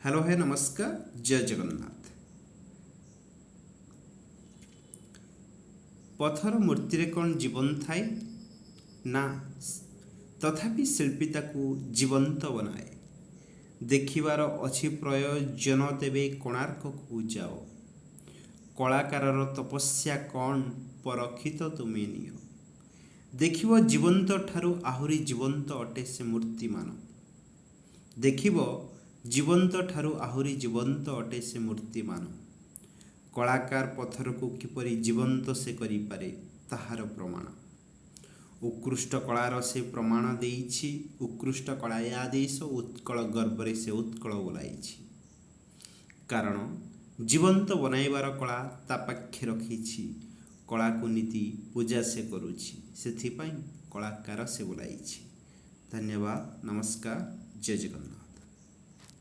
Hello है नमस्कार जय जगन्नाथ। पथर मूर्ति रे कौन जीवन थाए ना, तथापि शिल्पी ताकू जीवंत बनाए। देखिबार अछि प्रयोजन तेबे कोणार्क को जाओ। कलाकारर तपस्या कौन परखित तुमे नियो। देखिब जीवंत ठारू आहुरी जीवंत अटे से मूर्तिमान। देखिब जीवंत ठारू आहुरी जीवंत अटे से मूर्तिमान। कलाकार पथर को किपरि जीवंत से करि पारे ताहार प्रमाण। उत्कृष्ट कलार से प्रमाण देइछि। उत्कृष्ट कलायादेश उत्कल गर्भरे से उत्कल बोलाइछि। कारण जीवंत बनाइबार कला ता पाखे रखिछि। कला को नीति पूजा से करुछि, सेथिपाई कलाकार से बोलाइछि। धन्यवाद, नमस्कार, जय जगन्नाथ।